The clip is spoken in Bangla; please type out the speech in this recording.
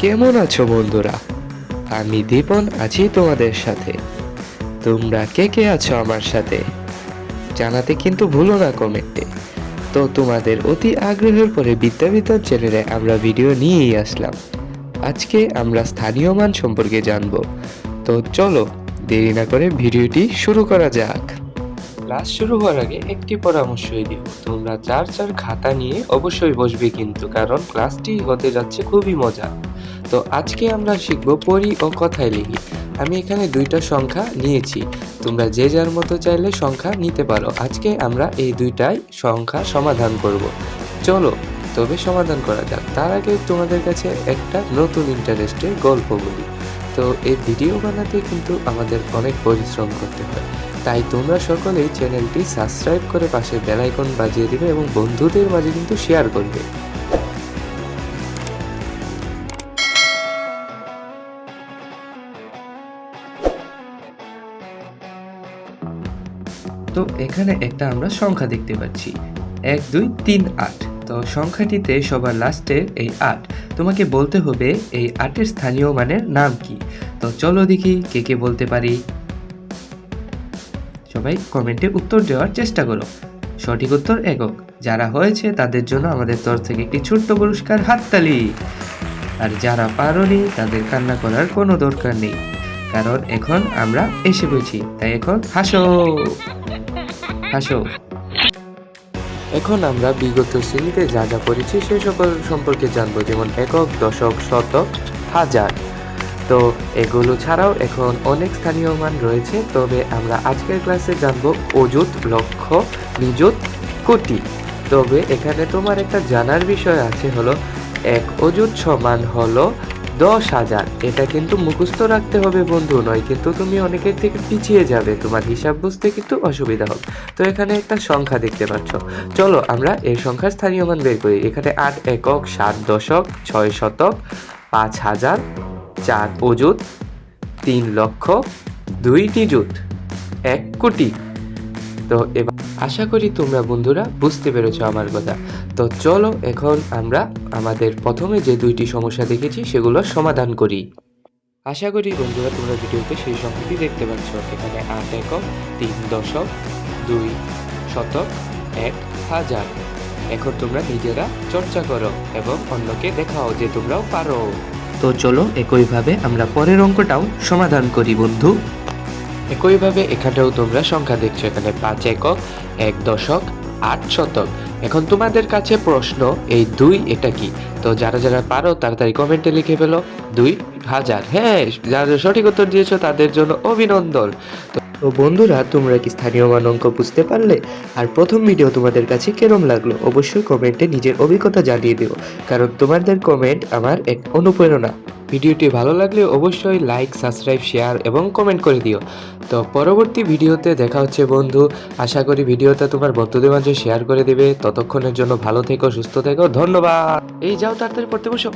কেমন আছো বন্ধুরা? আমি দীপন আছি তোমাদের সাথে। তোমরা কে কে আছো আমার সাথে জানাতে কিন্তু ভুলো না কমেন্টে। তো তোমাদের অতি আগ্রহের পরে বিদ্যাবিতান চ্যানেলে আমরা ভিডিও নিয়েই আসলাম। আজকে আমরা স্থানীয় মান সম্পর্কে জানবো। তো চলো দেরি না করে ভিডিওটি শুরু করা যাক। ক্লাস শুরু হওয়ার আগে একটি পরামর্শই দিব, তোমরা যার যার খাতা নিয়ে অবশ্যই বসবে কিন্তু, কারণ ক্লাসটি হতে যাচ্ছে খুবই মজা। তো আজকে আমরা শিখব পড়ি ও কথায় লিখি। আমি এখানে দুইটা সংখ্যা নিয়েছি, তোমরা যে যার মতো চাইলে সংখ্যা নিতে পারো। আজকে আমরা এই দুইটাই সংখ্যা সমাধান করব। চলো তবে সমাধান করা যাক। তার আগে তোমাদের কাছে একটা নতুন ইন্টারেস্টের গল্প বলি। তো এই ভিডিও বানাতে কিন্তু আমাদের অনেক পরিশ্রম করতে হয়, তাই তোমরা সকলেই চ্যানেলটি সাবস্ক্রাইব করে পাশে বেল আইকন বাজিয়ে দিবে এবং বন্ধুদের মাঝে কিন্তু শেয়ার করবে। তো এখানে একটা আমরা সংখ্যা দেখতে পাচ্ছি 1 2 3 8। তো সংখ্যাটিতে সবার লাস্টের এই 8, তোমাকে বলতে হবে এই 8-এর স্থানীয় মানের নাম কি। তো চলো দেখি কে কে বলতে পারি। সবাই কমেন্টে উত্তর দেওয়ার চেষ্টা করো। সঠিক উত্তর একক। যারা হয়েছে তাদের জন্য আমাদের তরফ থেকে একটি ছোট্ট পুরস্কার, হাততালি। আর যারা পারোনি তাদের কান্না করার কোনো দরকার নেই, কারণ এখন আমরা এসে পড়েছি, তাই এখন হাসো হাসো। এখন আমরা বিগত শ্রেণীতে যা যা পড়েছি সে সকল সম্পর্কে জানবো, যেমন একক, দশক, শতক, হাজার। তো এগুলো ছাড়াও এখন অনেক স্থানীয় মান রয়েছে, তবে আমরা আজকের ক্লাসে জানবো অযুত, লক্ষ, নিযুত, কোটি। তবে এখানে তোমার একটা জানার বিষয় আছে, হলো 1 অযুত সমান হলো 10,000। এটা কিন্তু মুখস্থ রাখতে হবে বন্ধু, নয় কিন্তু তুমি অনেকের থেকে পিছিয়ে যাবে, তোমার হিসাব বুঝতে কিন্তু অসুবিধা হবে। তো এখানে একটা সংখ্যা দেখতে পাচ্ছ, চলো আমরা এই সংখ্যার স্থানীয় মান বের করি। এখানে 8 একক, 7 দশক, 6 শতক, 5,000, 4 অযুত, 3 লক্ষ, 2 নিযুত, 1 কোটি। তো এবার আশা করি তোমরা বন্ধুরা বুঝতে পেরেছো আমার কথা। তো চলো এখন আমরা আমাদের প্রথমে যে দুইটি সমস্যা দেখেছি সেগুলোর সমাধান করি। আশা করি বন্ধুরা তোমরা ভিডিওতে সেই সংখ্যাটি দেখতে পাচ্ছ। এখানে 8 একক, 3 দশক, 2 শতক, 1 হাজার। এখন তোমরা নিজেরা চর্চা করো এবং অন্যকে দেখাও যে তোমরাও পারো। তো চলো একইভাবে আমরা পরের অঙ্কটাও সমাধান করি বন্ধু। একইভাবে এখানেও তোমরা সংখ্যা দেখছো, এখানে 5 একক, 1 দশক, 8 শতক। এখন তোমাদের কাছে প্রশ্ন, এই 2 এটা কি? তো যারা যারা পারো তাড়াতাড়ি কমেন্টে লিখে ফেলো 2,000। হ্যাঁ, যারা সঠিক উত্তর দিয়েছো তাদের জন্য অভিনন্দন। তো বন্ধুরা তোমরা কি স্থানীয় মান অঙ্ক বুঝতে পারলে? আর প্রথম ভিডিও তোমাদের কাছে কেরম লাগলো অবশ্যই কমেন্টে নিজের অভিজ্ঞতা জানিয়ে দিও, কারণ তোমাদের কমেন্ট আমার এক অনুপ্রেরণা। ভিডিওটি ভালো লাগলে অবশ্যই লাইক, সাবস্ক্রাইব, শেয়ার এবং কমেন্ট করে দিও। তো পরবর্তী ভিডিওতে দেখা হচ্ছে বন্ধু। আশা করি ভিডিওটা তোমার বন্ধুদের মাঝে শেয়ার করে দেবে। ততক্ষণের জন্য ভালো থেকো, সুস্থ থেকো, ধন্যবাদ। এই যাও তাড়াতাড়ি পড়তে বসো।